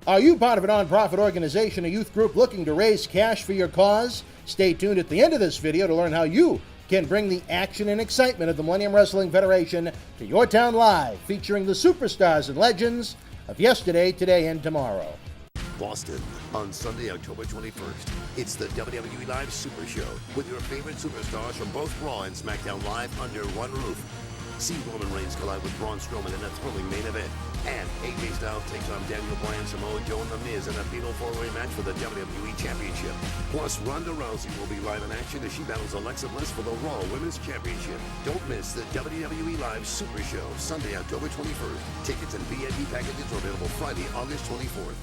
Are you part of a nonprofit organization, a youth group looking to raise cash for your cause? Stay tuned at the end of this video to learn how you can bring the action and excitement of the Millennium Wrestling Federation to your town live, featuring the superstars and legends of yesterday, today, and tomorrow. Boston, on Sunday, October 21st. It's the WWE Live Super Show with your favorite superstars from both Raw and SmackDown Live under one roof. See Roman Reigns collide with Braun Strowman in a thrilling main event. And AJ Styles takes on Daniel Bryan, Samoa Joe, and The Miz in a fatal four-way match for the WWE Championship. Plus, Ronda Rousey will be live in action as she battles Alexa Bliss for the Raw Women's Championship. Don't miss the WWE Live Super Show, Sunday, October 21st. Tickets and VIP packages are available Friday, August 24th.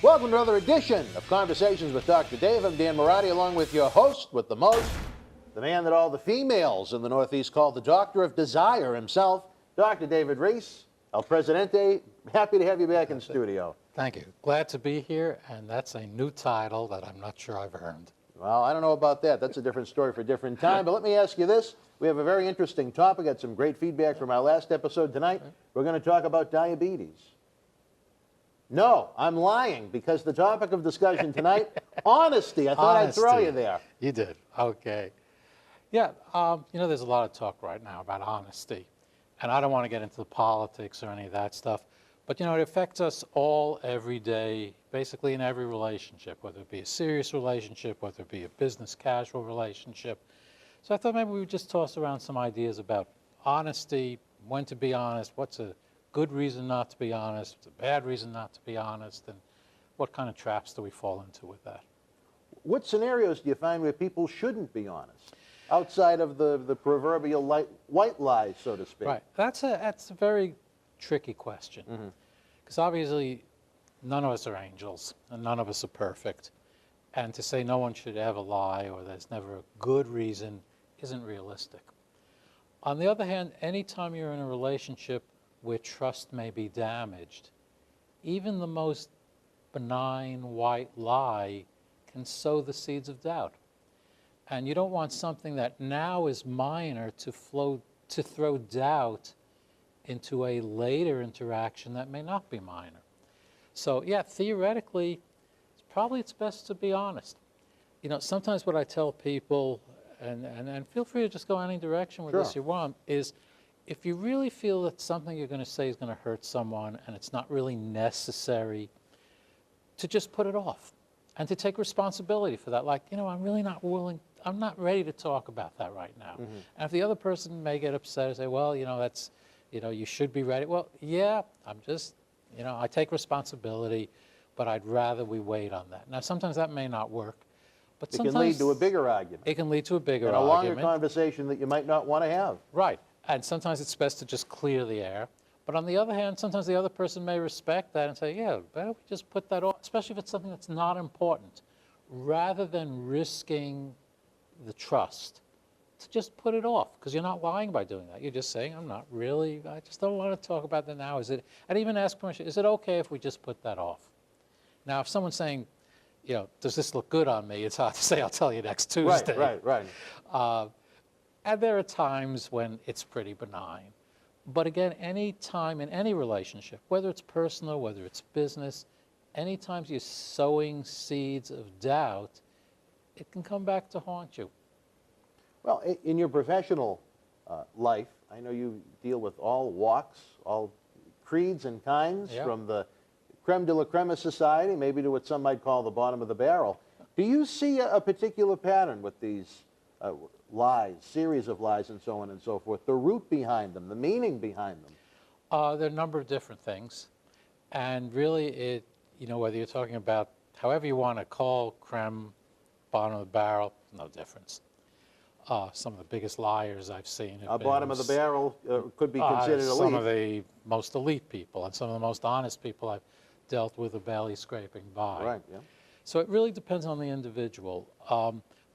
Welcome to another edition of Conversations with Dr. Dave. I'm Dan Marotti, along with your host with the most, the man that all the females in the Northeast call the Doctor of Desire himself, Dr. David Reiss, El Presidente. Happy to have you back in studio. Thank you. Glad to be here, and that's a new title that I'm not sure I've earned. Well, I don't know about that. That's a different story for a different time. But let me ask you this. We have a very interesting topic. Got some great feedback from our last episode tonight. We're going to talk about diabetes. No, I'm lying, because the topic of discussion tonight, honesty. I thought I'd throw you there. You did. Okay. Yeah, you know, there's a lot of talk right now about honesty. And I don't want to get into the politics or any of that stuff. But, you know, it affects us all every day, basically in every relationship, whether it be a serious relationship, whether it be a business casual relationship. So I thought maybe we would just toss around some ideas about honesty, when to be honest, what's a good reason not to be honest, what's a bad reason not to be honest, and what kind of traps do we fall into with that? What scenarios do you find where people shouldn't be honest, outside of the proverbial white lies, so to speak? Right. That's a very tricky question, because obviously none of us are angels and none of us are perfect, and to say no one should ever lie or there's never a good reason isn't realistic. On the other hand, anytime you're in a relationship where trust may be damaged, even the most benign white lie can sow the seeds of doubt. And you don't want something that now is minor to throw doubt into a later interaction that may not be minor. So yeah, theoretically, it's best to be honest. You know, sometimes what I tell people, and feel free to just go any direction with this you want, is if you really feel that something you're going to say is going to hurt someone and it's not really necessary, to just put it off and to take responsibility for that. Like, you know, I'm really not willing, I'm not ready to talk about that right now. And if the other person may get upset and say, well, you know, that's, you know, you should be ready. Well, yeah, I'm just, you know, I take responsibility, but I'd rather we wait on that. Now, sometimes that may not work, but it can lead to a bigger argument. It can lead to a bigger argument. And a longer argument. conversation that you might not want to have. Right. And sometimes it's best to just clear the air. But on the other hand, sometimes the other person may respect that and say, yeah, better we just put that off, especially if it's something that's not important, rather than risking the trust, to just put it off, because you're not lying by doing that. You're just saying, I'm not really, I just don't want to talk about that now. Is it, and even ask permission, is it okay if we just put that off? Now, if someone's saying, you know, does this look good on me? It's hard to say, I'll tell you next Tuesday. Right. And there are times when it's pretty benign. But again, any time in any relationship, whether it's personal, whether it's business, anytime you're sowing seeds of doubt, it can come back to haunt you. Well, in your professional life, I know you deal with all walks, all creeds and kinds, from the creme de la creme of society, maybe to what some might call the bottom of the barrel. Do you see a particular pattern with these lies, series of lies and so on and so forth, the root behind them, the meaning behind them? There are a number of different things. And really, you know, whether you're talking about however you want to call creme, bottom of the barrel, no difference. Some of the biggest liars I've seen have been bottom of the barrel could be considered elite. Some of the most elite people and some of the most honest people I've dealt with are barely scraping by. Right, yeah. So it really depends on the individual.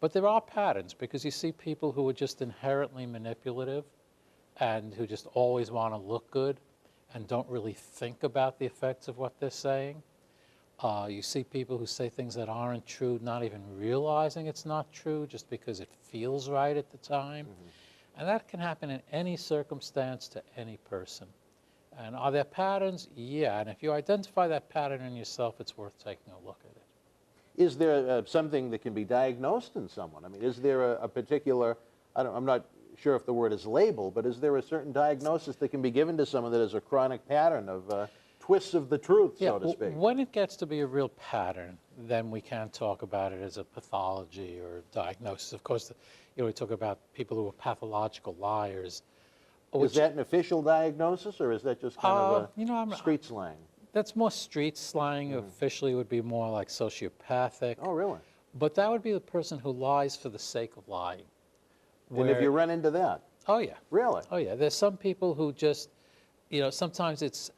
But there are patterns, because you see people who are just inherently manipulative, and who just always want to look good and don't really think about the effects of what they're saying. You see people who say things that aren't true, not even realizing it's not true, just because it feels right at the time. And that can happen in any circumstance to any person. And are there patterns? Yeah, and if you identify that pattern in yourself, it's worth taking a look at it. Is there something that can be diagnosed in someone? I mean, is there a particular, I'm not sure if the word is label, but is there a certain diagnosis that can be given to someone that has a chronic pattern of twists of the truth, so to speak? When it gets to be a real pattern, then we can talk about it as a pathology or diagnosis. Of course, we talk about people who are pathological liars. Is that an official diagnosis, or is that just kind of a street slang? That's more street slang. Officially, it would be more like sociopathic. Oh, really? But that would be the person who lies for the sake of lying. And have you run into that? Oh, yeah. Really? Oh, yeah. There's some people who just, sometimes it's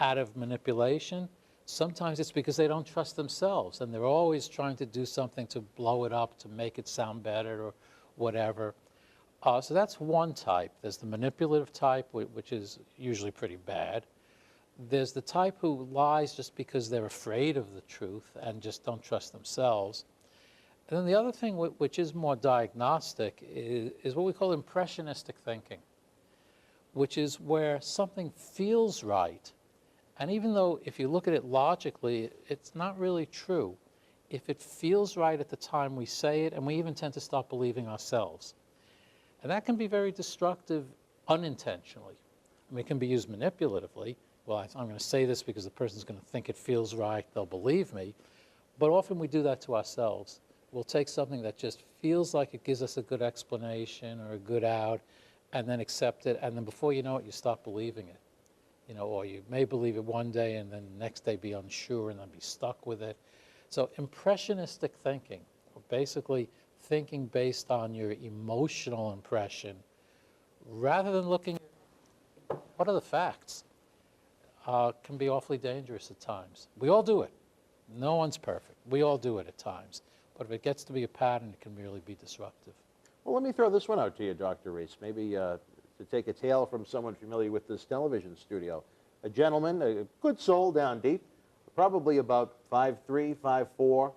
out of manipulation. Sometimes it's because they don't trust themselves, and they're always trying to do something to blow it up, to make it sound better or whatever. So that's one type. There's the manipulative type, which is usually pretty bad. There's the type who lies just because they're afraid of the truth and just don't trust themselves. And then the other thing, which is more diagnostic, is what we call impressionistic thinking, which is where something feels right. And even though if you look at it logically, it's not really true, if it feels right at the time we say it, and we even tend to start believing ourselves. And that can be very destructive unintentionally. I mean, it can be used manipulatively. Well, I'm going to say this because the person's going to think it feels right, they'll believe me. But often we do that to ourselves. We'll take something that just feels like it gives us a good explanation or a good out, and then accept it, and then before you know it, you stop believing it. Or you may believe it one day and then the next day be unsure and then be stuck with it. So impressionistic thinking, or basically thinking based on your emotional impression, rather than looking at what are the facts, can be awfully dangerous at times. We all do it. No one's perfect. We all do it at times. But if it gets to be a pattern, it can really be disruptive. Well, let me throw this one out to you, Dr. Reiss. Maybe to take a tale from someone familiar with this television studio. A gentleman, a good soul down deep, probably about 5'3", 5'4",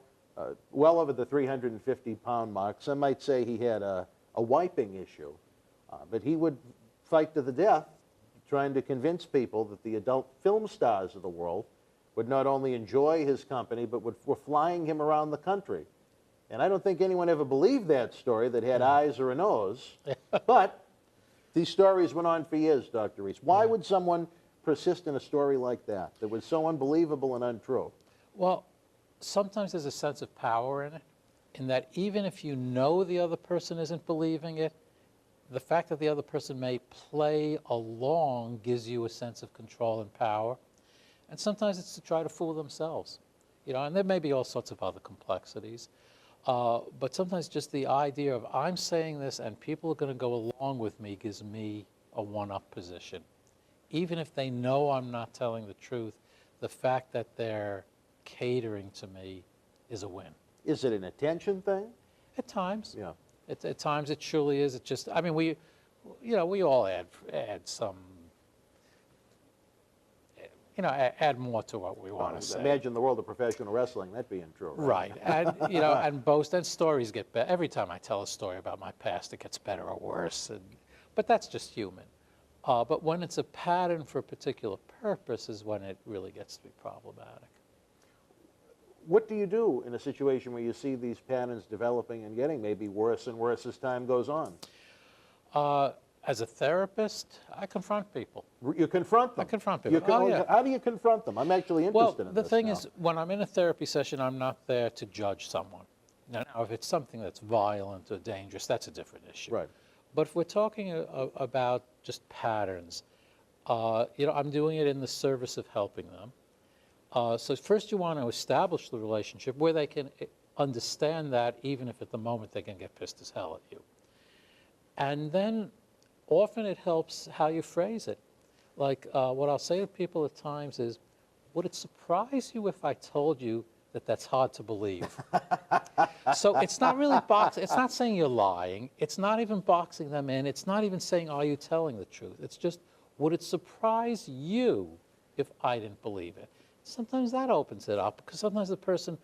well over the 350-pound mark. Some might say he had a wiping issue, but he would fight to the death trying to convince people that the adult film stars of the world would not only enjoy his company, but were flying him around the country. And I don't think anyone ever believed that story that had eyes or a nose, but these stories went on for years, Dr. Reiss. Why would someone persist in a story like that was so unbelievable and untrue? Well, sometimes there's a sense of power in it, in that even if you know the other person isn't believing it, the fact that the other person may play along gives you a sense of control and power. And sometimes it's to try to fool themselves. And there may be all sorts of other complexities. But sometimes just the idea of I'm saying this and people are going to go along with me gives me a one-up position. Even if they know I'm not telling the truth, the fact that they're catering to me is a win. Is it an attention thing? At times. Yeah. At times it surely is. It just, I mean, we all add some, add more to what we want to say. Imagine the world of professional wrestling, that being true. Right. And, and boast, and stories get better. Every time I tell a story about my past, it gets better or worse. But that's just human. But when it's a pattern for a particular purpose is when it really gets to be problematic. What do you do in a situation where you see these patterns developing and getting maybe worse and worse as time goes on? As a therapist, I confront people. You confront them? I confront people. Yeah. How do you confront them? I'm actually interested in this. Well, the thing is, when I'm in a therapy session, I'm not there to judge someone. Now, if it's something that's violent or dangerous, that's a different issue. Right. But if we're talking about just patterns, I'm doing it in the service of helping them. So first you want to establish the relationship where they can understand that, even if at the moment they can get pissed as hell at you. And then often it helps how you phrase it. Like what I'll say to people at times is, would it surprise you if I told you that that's hard to believe. So it's not really boxing. It's not saying you're lying. It's not even boxing them in. It's not even saying, are you telling the truth? It's just, would it surprise you if I didn't believe it? Sometimes that opens it up, because sometimes the person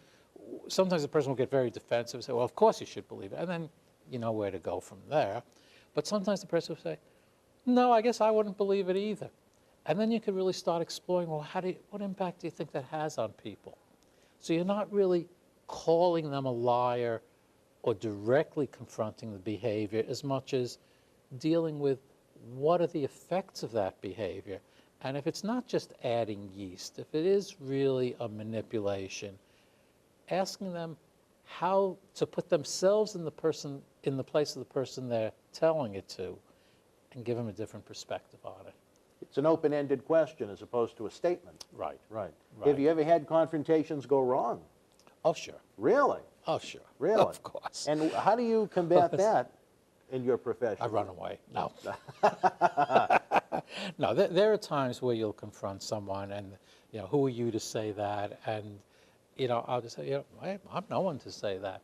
will get very defensive and say, well, of course you should believe it. And then you know where to go from there. But sometimes the person will say, no, I guess I wouldn't believe it either. And then you could really start exploring, well, what impact do you think that has on people? So you're not really calling them a liar or directly confronting the behavior as much as dealing with what are the effects of that behavior. And if it's not just adding yeast, if it is really a manipulation, asking them how to put themselves in the place of the person they're telling it to, and give them a different perspective on it. It's an open-ended question as opposed to a statement. Right. Right. Right. Have you ever had confrontations go wrong? Oh, sure. Really? Oh, sure. Really? Of course. And how do you combat that in your profession? I run away. No. No, there are times where you'll confront someone and, who are you to say that? And, I'll just say, I'm no one to say that.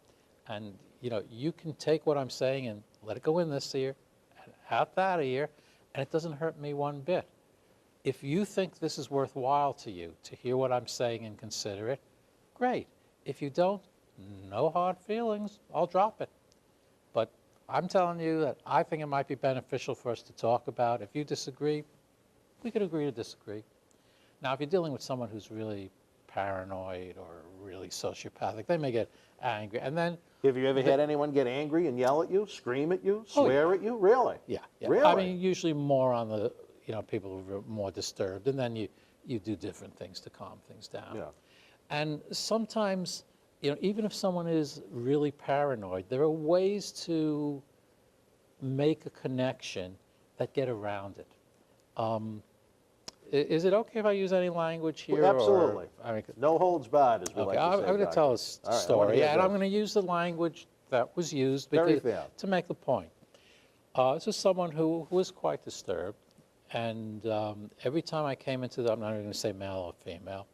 And, you can take what I'm saying and let it go in this ear and out that ear, and it doesn't hurt me one bit. If you think this is worthwhile to you, to hear what I'm saying and consider it, great. If you don't, no hard feelings, I'll drop it. But I'm telling you that I think it might be beneficial for us to talk about. If you disagree, we could agree to disagree. Now, if you're dealing with someone who's really paranoid or really sociopathic, they may get angry. And then have you ever had anyone get angry and yell at you, scream at you, swear at you? Really? Yeah. Really? I mean, usually more on the, people who are more disturbed, and then you do different things to calm things down. Yeah. And sometimes, even if someone is really paranoid, there are ways to make a connection that get around it. Is it okay if I use any language here? Well, absolutely. Or, no holds barred, as we like to say. I'm going to tell a All right, story, and I'm going to use the language that was used to make the point. This is someone who was quite disturbed, and every time I came into I'm not even going to say male or female,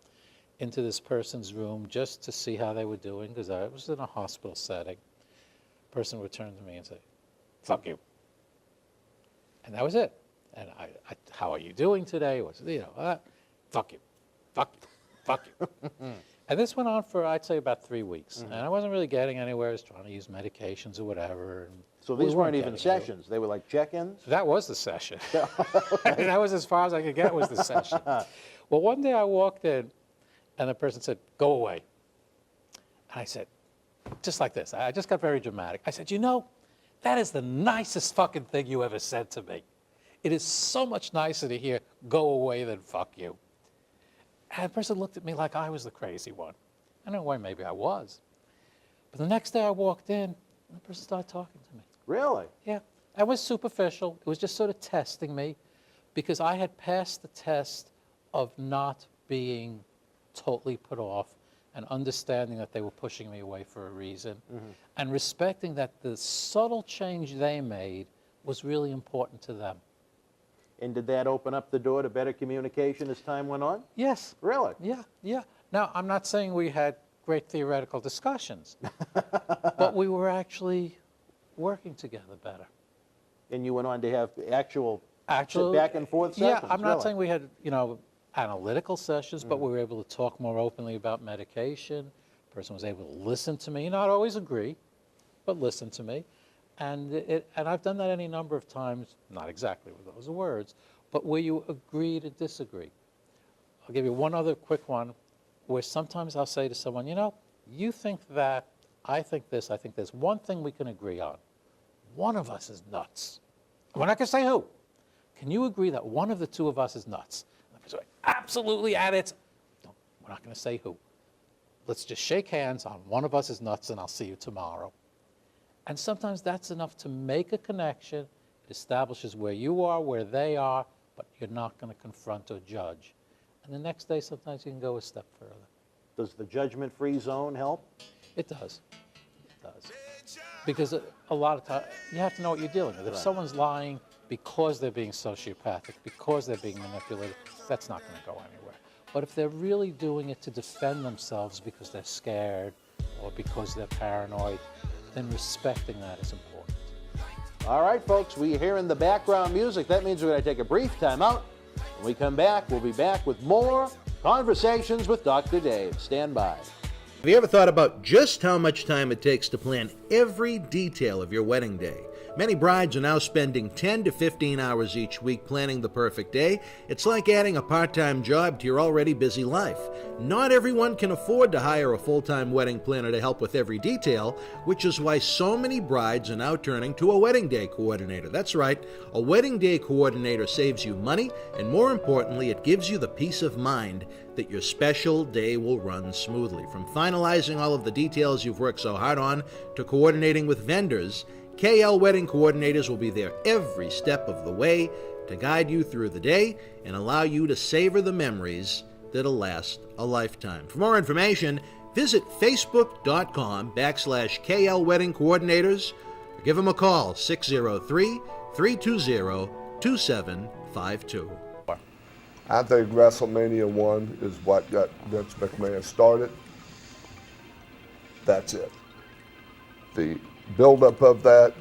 into this person's room just to see how they were doing, because I was in a hospital setting, the person would turn to me and say, fuck you. And that was it. And how are you doing today? Fuck you, fuck you, fuck you. And this went on for, I'd say, about 3 weeks. And I wasn't really getting anywhere. I was trying to use medications or whatever. And so these weren't even sessions. They were like check-ins? That was the session. That was as far as I could get was the session. Well, one day I walked in, and the person said, go away. And I said, just like this. I just got very dramatic. I said, that is the nicest fucking thing you ever said to me. It is so much nicer to hear, go away, than fuck you. And the person looked at me like I was the crazy one. I don't know why, maybe I was. But the next day I walked in, and the person started talking to me. Really? Yeah. It was superficial. It was just sort of testing me, because I had passed the test of not being totally put off and understanding that they were pushing me away for a reason, and respecting that the subtle change they made was really important to them. And did that open up the door to better communication as time went on? Yes. Really? Yeah. Now, I'm not saying we had great theoretical discussions, but we were actually working together better. And you went on to have actual back and forth sessions? Yeah, I'm not saying we had, analytical sessions, but we were able to talk more openly about medication. The person was able to listen to me, not always agree, but listen to me. And I've done that any number of times, not exactly with those words, but where you agree to disagree. I'll give you one other quick one, where sometimes I'll say to someone, you think that, I think this, I think there's one thing we can agree on. One of us is nuts. We're not going to say who. Can you agree that one of the two of us is nuts? And the person goes, absolutely, and no, we're not going to say who. Let's just shake hands on one of us is nuts, and I'll see you tomorrow. And sometimes that's enough to make a connection. It establishes where you are, where they are, but you're not going to confront or judge. And the next day, sometimes you can go a step further. Does the judgment-free zone help? It does. It does. Because a lot of times, you have to know what you're dealing with. If someone's lying because they're being sociopathic, because they're being manipulated, that's not going to go anywhere. But if they're really doing it to defend themselves because they're scared or because they're paranoid, then respecting that is important. All right, folks, we hear in the background music. That means we're going to take a brief time out. When we come back, we'll be back with more Conversations with Dr. Dave. Stand by. Have you ever thought about just how much time it takes to plan every detail of your wedding day? Many brides are now spending 10 to 15 hours each week planning the perfect day. It's like adding a part-time job to your already busy life. Not everyone can afford to hire a full-time wedding planner to help with every detail, which is why so many brides are now turning to a wedding day coordinator. That's right, a wedding day coordinator saves you money, and more importantly, it gives you the peace of mind that your special day will run smoothly. From finalizing all of the details you've worked so hard on to coordinating with vendors, KL Wedding Coordinators will be there every step of the way to guide you through the day and allow you to savor the memories that'll last a lifetime. For more information, visit facebook.com/KL Wedding Coordinators or give them a call, 603-320-2752. I think WrestleMania 1 is what got Vince McMahon started. That's it. The buildup of that,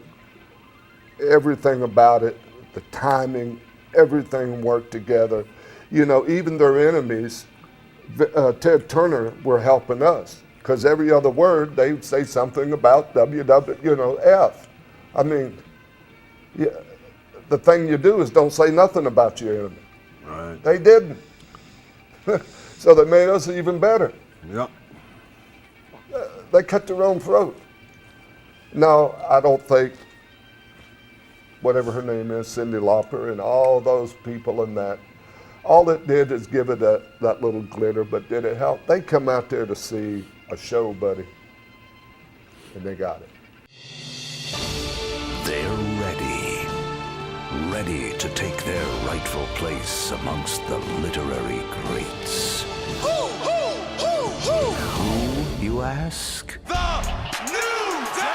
everything about it, the timing, everything worked together. You know, even their enemies, Ted Turner, were helping us because every other word they would say something about F. I mean, yeah, the thing you do is don't say nothing about your enemy. Right. They didn't. So they made us even better. Yep. They cut their own throat. No, I don't think, whatever her name is, Cyndi Lauper and all those people in that, all it did is give it that little glitter, but did it help? They come out there to see a show, buddy, and they got it. They're ready to take their rightful place amongst the literary greats. Who, you ask? The New Day!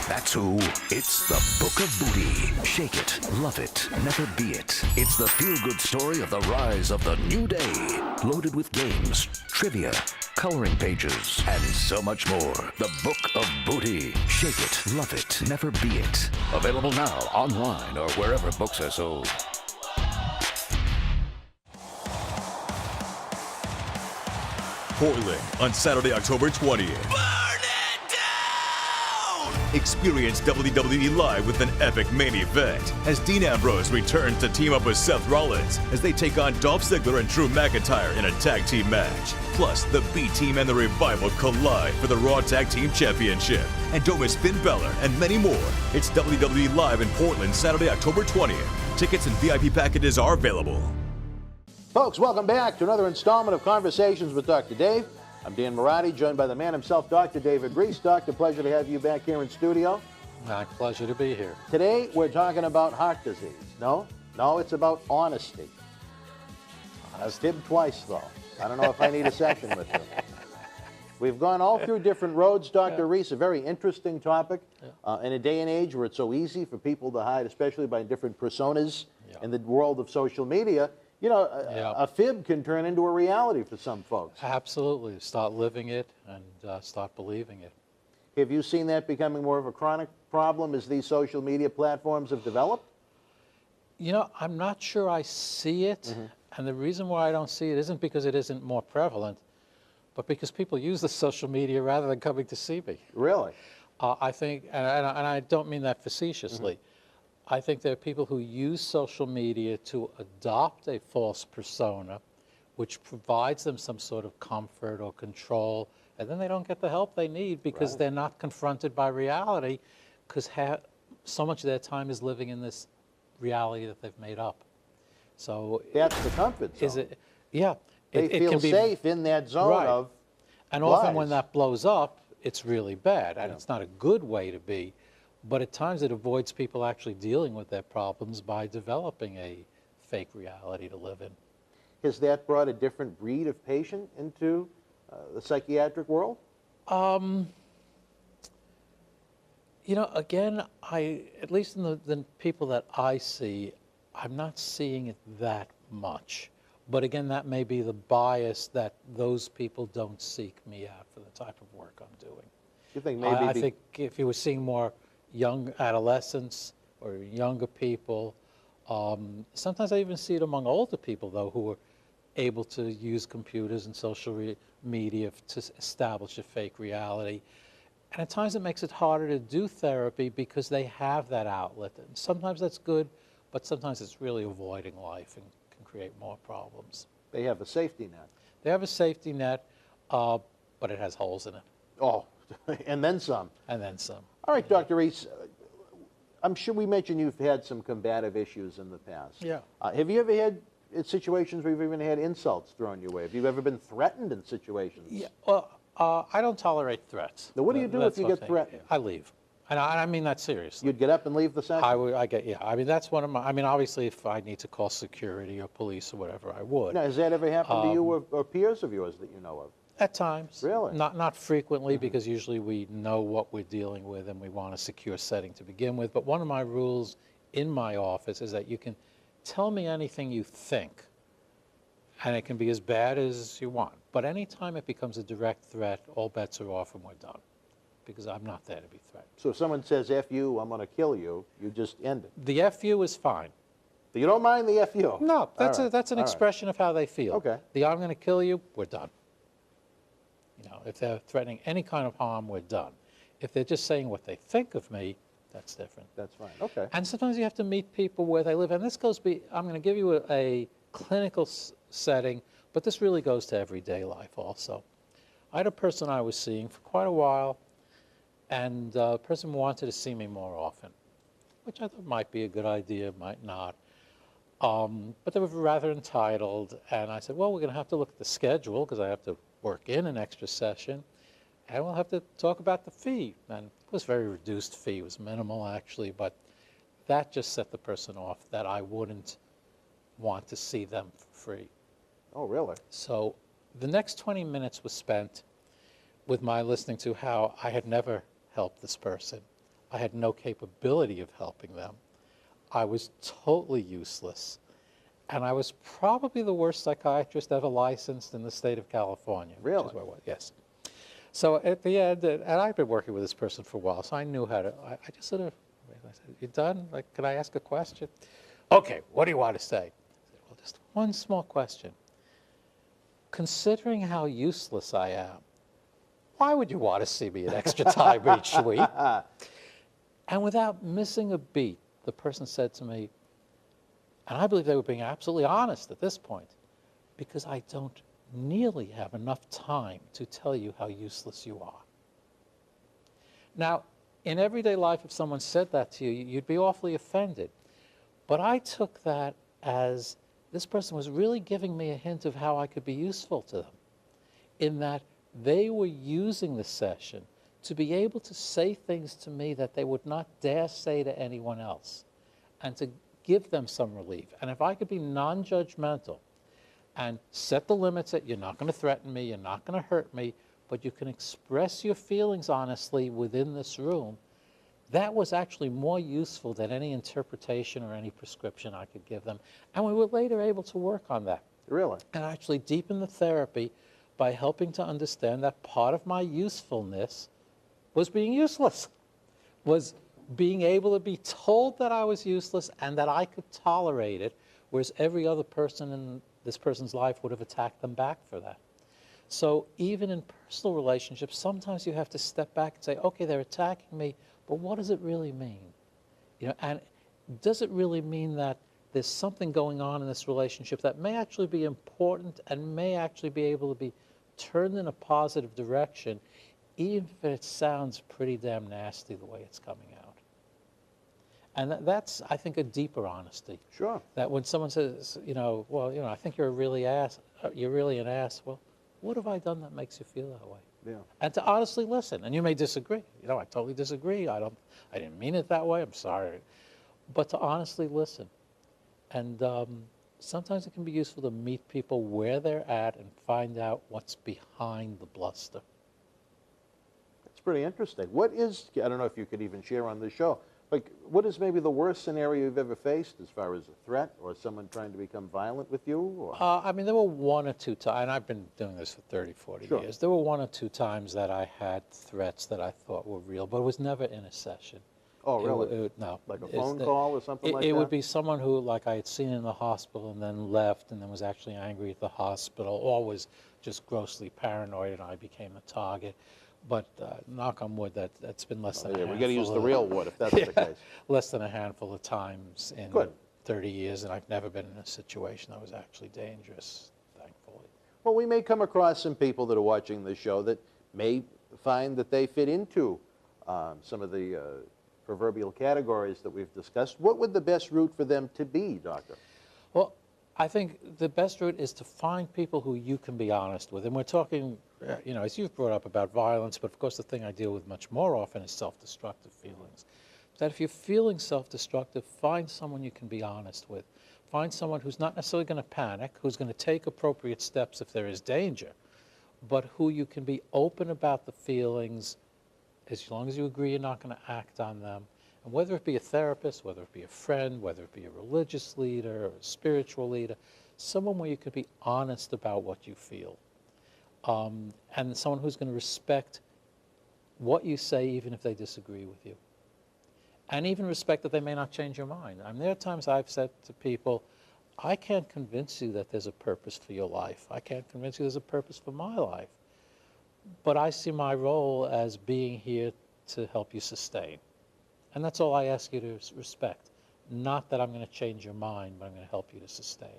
That's who. It's the Book of Booty. Shake it, love it, never be it. It's the feel-good story of the rise of the New Day. Loaded with games, trivia, coloring pages, and so much more. The Book of Booty. Shake it, love it, never be it. Available now online or wherever books are sold. Portland on Saturday, October 20th. Burn it down! Experience WWE Live with an epic main event as Dean Ambrose returns to team up with Seth Rollins as they take on Dolph Ziggler and Drew McIntyre in a tag team match. Plus, the B-Team and the Revival collide for the Raw Tag Team Championship. And don't miss Finn Balor and many more. It's WWE Live in Portland, Saturday, October 20th. Tickets and VIP packages are available. Folks, welcome back to another installment of Conversations with Dr. Dave. I'm Dan Marotti, joined by the man himself, Dr. David Reiss. Doctor, pleasure to have you back here in studio. My pleasure to be here. Today, we're talking about heart disease. No, it's about honesty. I've tipped twice, though. I don't know if I need a session with you. We've gone all through different roads, Dr. Reiss, a very interesting topic in a day and age where it's so easy for people to hide, especially by different personas in the world of social media. You know, a fib can turn into a reality for some folks. Absolutely. Start living it and start believing it. Have you seen that becoming more of a chronic problem as these social media platforms have developed? You know, I'm not sure I see it. And the reason why I don't see it isn't because it isn't more prevalent, but because people use the social media rather than coming to see me. Really? I think, and I don't mean that facetiously, I think there are people who use social media to adopt a false persona, which provides them some sort of comfort or control, and then they don't get the help they need because they're not confronted by reality, because so much of their time is living in this reality that they've made up. So that's the comfort zone. Is it? Yeah. They feel safe in that zone of And lies. often when that blows up, it's really bad, and it's not a good way to be. But at times it avoids people actually dealing with their problems by developing a fake reality to live in. Has that brought a different breed of patient into the psychiatric world? You know, again, at least in the people that I see, I'm not seeing it that much. But again, that may be the bias that those people don't seek me out for the type of work I'm doing. You think maybe I think if you were seeing more young adolescents or younger people, sometimes I even see it among older people, though, who are able to use computers and social media to establish a fake reality. And at times it makes it harder to do therapy because they have that outlet. And sometimes that's good, but sometimes it's really avoiding life and can create more problems. they have a safety net. They have a safety net, but it has holes in it, Oh, and then some. and then some. All right, Dr. Reiss, I'm sure we mentioned you've had some combative issues in the past. Yeah. Have you ever had situations where you've even had insults thrown your way? Have you ever been threatened in situations? Yeah, well, I don't tolerate threats. Now, what do you do That's if you one get thing. threatened? I leave. And I mean that seriously. You'd get up and leave the session? I mean, that's one of my, I mean, obviously, if I need to call security or police or whatever, I would. Now, has that ever happened to you or peers of yours that you know of? At times. Really? Not frequently, because usually we know what we're dealing with and we want a secure setting to begin with. But one of my rules in my office is that you can tell me anything you think, and it can be as bad as you want. But anytime it becomes a direct threat, all bets are off and we're done, because I'm not there to be threatened. So if someone says, F you, I'm going to kill you, you just end it. The FU is fine. You don't mind the FU? No, that's, All right, that's an all right. expression of how they feel. Okay. The I'm going to kill you, we're done. You know, if they're threatening any kind of harm, we're done. If they're just saying what they think of me, that's different. That's fine, okay. And sometimes you have to meet people where they live. And this goes, I'm going to give you a clinical setting, but this really goes to everyday life also. I had a person I was seeing for quite a while, and the person wanted to see me more often, which I thought might be a good idea, might not. But they were rather entitled, and I said, well, we're going to have to look at the schedule, because I have to work in an extra session, and we'll have to talk about the fee. And it was a very reduced fee. It was minimal, actually, but that just set the person off that I wouldn't want to see them for free. Oh, really? So the next 20 minutes was spent with my listening to how I had never helped this person. I had no capability of helping them. I was totally useless. And I was probably the worst psychiatrist ever licensed in the state of California. Really? Which is where I was, yes. So at the end, and I've been working with this person for a while, so I knew how to, I just sort of, I said, you done? Like, can I ask a question? Okay, what do you want to say? I said, well, just one small question. Considering how useless I am, why would you want to see me an extra time each week? And without missing a beat, the person said to me, and I believe they were being absolutely honest at this point, because I don't nearly have enough time to tell you how useless you are. Now, in everyday life, if someone said that to you, you'd be awfully offended. But I took that as this person was really giving me a hint of how I could be useful to them, in that they were using the session to be able to say things to me that they would not dare say to anyone else, and to give them some relief. And if I could be non-judgmental and set the limits that you're not going to threaten me, you're not going to hurt me, but you can express your feelings honestly within this room, that was actually more useful than any interpretation or any prescription I could give them. And we were later able to work on that. Really? And actually deepen the therapy by helping to understand that part of my usefulness was being useless, was being able to be told that I was useless and that I could tolerate it, whereas every other person in this person's life would have attacked them back for that. So even in personal relationships, sometimes you have to step back and say, okay, they're attacking me, but what does it really mean? You know, and does it really mean that there's something going on in this relationship that may actually be important and may actually be able to be turned in a positive direction, even if it sounds pretty damn nasty the way it's coming out? And that's, I think, a deeper honesty. Sure. That when someone says, you know, well, you know, I think you're really an ass. Well, what have I done that makes you feel that way? Yeah. And to honestly listen. And you may disagree. You know, I totally disagree. I didn't mean it that way. I'm sorry. But to honestly listen. And sometimes it can be useful to meet people where they're at and find out what's behind the bluster. That's pretty interesting. What is, I don't know if you could even share on the show, Like, what is maybe the worst scenario you've ever faced as far as a threat or someone trying to become violent with you? Or? I mean, there were one or two times, and I've been doing this for 30, 40 Sure. years. There were one or two times that I had threats that I thought were real, but it was never in a session. Oh, really? No. Like a phone call or something like that? It would be someone who, like, I had seen in the hospital and then left and then was actually angry at the hospital, or was just grossly paranoid and I became a target. But knock on wood, that's been less than a handful. We got to use the real wood if that's the case. Less than a handful of times in Good. 30 years, and I've never been in a situation that was actually dangerous, thankfully. Well, we may come across some people that are watching this show that may find that they fit into some of the proverbial categories that we've discussed. What would the best route for them to be, Doctor? Well, I think the best route is to find people who you can be honest with. And we're talking, you know, as you've brought up about violence, but of course the thing I deal with much more often is self-destructive feelings. That if you're feeling self-destructive, find someone you can be honest with. Find someone who's not necessarily going to panic, who's going to take appropriate steps if there is danger, but who you can be open about the feelings as long as you agree you're not going to act on them. And whether it be a therapist, whether it be a friend, whether it be a religious leader or a spiritual leader, someone where you can be honest about what you feel. And someone who's going to respect what you say even if they disagree with you. And even respect that they may not change your mind. I mean, there are times I've said to people, I can't convince you that there's a purpose for your life. I can't convince you there's a purpose for my life. But I see my role as being here to help you sustain. And that's all I ask you to respect. Not that I'm going to change your mind, but I'm going to help you to sustain.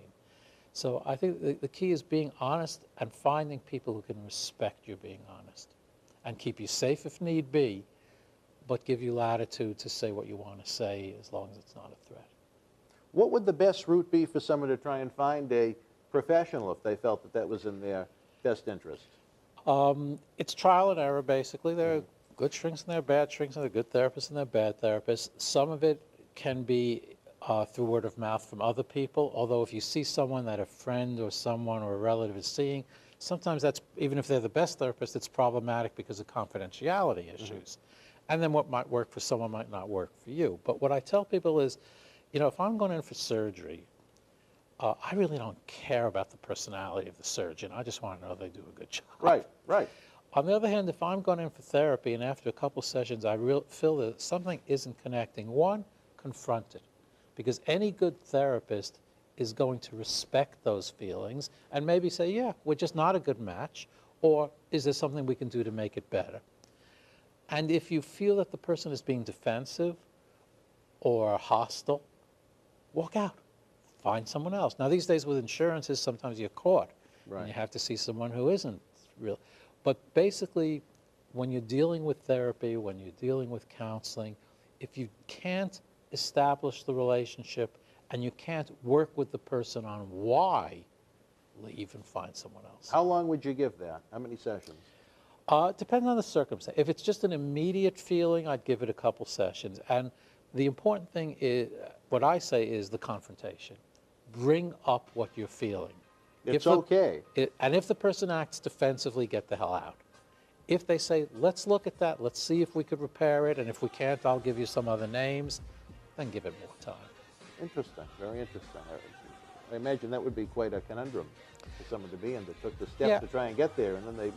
So I think the key is being honest and finding people who can respect you being honest and keep you safe if need be, but give you latitude to say what you want to say as long as it's not a threat. What would the best route be for someone to try and find a professional if they felt that that was in their best interest? It's trial and error, basically. There are good shrinks and there are bad shrinks, and there are good therapists and there are bad therapists. Some of it can be through word of mouth from other people, although if you see someone that a friend or someone or a relative is seeing, sometimes that's, even if they're the best therapist, it's problematic because of confidentiality issues. And then what might work for someone might not work for you. But what I tell people is, you know, if I'm going in for surgery, I really don't care about the personality of the surgeon. I just want to know they do a good job. Right, right. On the other hand, if I'm going in for therapy and after a couple sessions I feel that something isn't connecting, one, confront it. Because any good therapist is going to respect those feelings and maybe say, yeah, we're just not a good match, or is there something we can do to make it better? And if you feel that the person is being defensive or hostile, walk out. Find someone else. Now, these days with insurances, sometimes you're caught. Right. And you have to see someone who isn't real. But basically, when you're dealing with therapy, when you're dealing with counseling, if you can't establish the relationship and you can't work with the person on why, leave and find someone else. How long would you give that? How many sessions? Depending on the circumstance. If it's just an immediate feeling, I'd give it a couple sessions. And the important thing is, what I say is the confrontation. Bring up what you're feeling. It's okay. And if the person acts defensively, get the hell out. If they say, let's look at that, let's see if we could repair it, and if we can't, I'll give you some other names, then give it more time. Interesting, very interesting. I imagine that would be quite a conundrum for someone to be in that took the step to try and get there, and then they.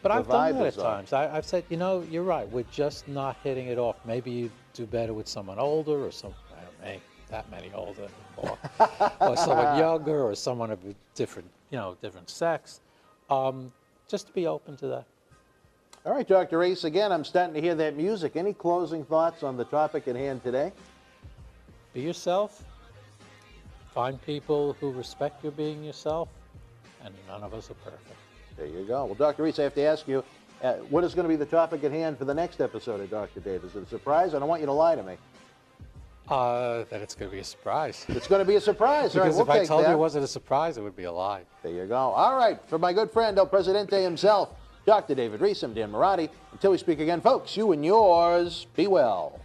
But I've done that at off. times. I've said, you know, you're right. We're just not hitting it off. Maybe you do better with someone older, or some, I don't know, that many older anymore, or someone younger, or someone of a different, different sex. Just to be open to that. All right, Dr. Reiss, again, I'm starting to hear that music. Any closing thoughts on the topic at hand today? Be yourself. Find people who respect your being yourself, and none of us are perfect. There you go. Well, Dr. Reiss, I have to ask you, what is going to be the topic at hand for the next episode of Dr. Dave? Is it a surprise? I don't want you to lie to me. That it's going to be a surprise. It's going to be a surprise. Because all right, if I told you it wasn't a surprise, it would be a lie. There you go. All right, for my good friend, El Presidente himself, Dr. David Reiss, I'm Dan Marotti. Until we speak again, folks, you and yours, be well.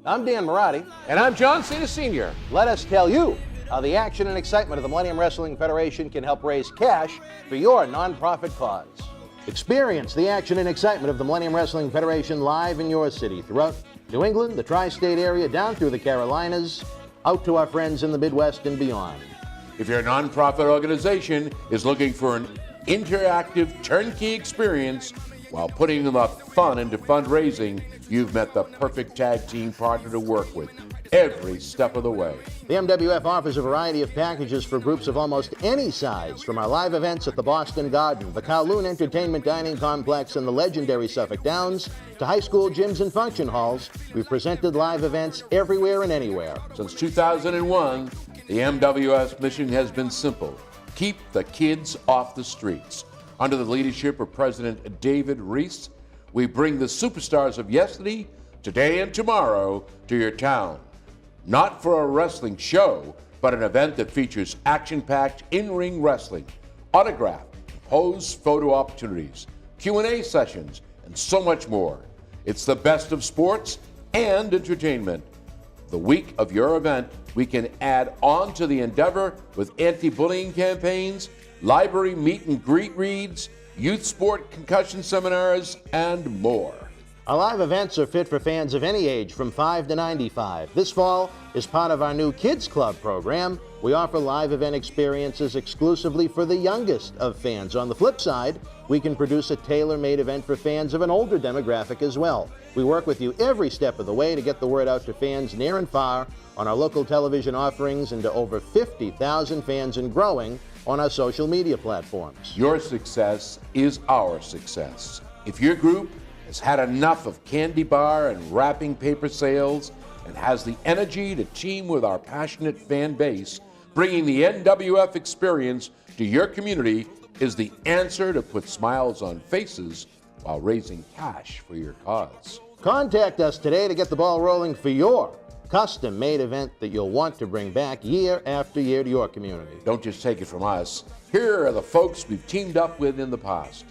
I'm Dan Marotti. And I'm John Cena Sr. Let us tell you how the action and excitement of the Millennium Wrestling Federation can help raise cash for your nonprofit cause. Experience the action and excitement of the Millennium Wrestling Federation live in your city throughout New England, the tri-state area, down through the Carolinas, out to our friends in the Midwest and beyond. If your nonprofit organization is looking for an interactive turnkey experience while putting the fun into fundraising, you've met the perfect tag team partner to work with every step of the way. The MWF offers a variety of packages for groups of almost any size, from our live events at the Boston Garden, the Kowloon Entertainment Dining Complex, and the legendary Suffolk Downs, to high school gyms and function halls. We've presented live events everywhere and anywhere. Since 2001, the MWF's mission has been simple: keep the kids off the streets. Under the leadership of President David Reiss, we bring the superstars of yesterday, today, and tomorrow to your town. Not for a wrestling show, but an event that features action-packed in-ring wrestling, autograph, pose photo opportunities, Q&A sessions, and so much more. It's the best of sports and entertainment. The week of your event, we can add on to the endeavor with anti-bullying campaigns, library meet and greet reads, youth sport concussion seminars, and more. Our live events are fit for fans of any age from 5 to 95. This fall is part of our new Kids Club program. We offer live event experiences exclusively for the youngest of fans. On the flip side, we can produce a tailor-made event for fans of an older demographic as well. We work with you every step of the way to get the word out to fans near and far on our local television offerings and to over 50,000 fans and growing on our social media platforms. Your success is our success. If your group has had enough of candy bar and wrapping paper sales and has the energy to team with our passionate fan base, bringing the NWF experience to your community is the answer to put smiles on faces while raising cash for your cause. Contact us today to get the ball rolling for your custom-made event that you'll want to bring back year after year to your community. Don't just take it from us. Here are the folks we've teamed up with in the past.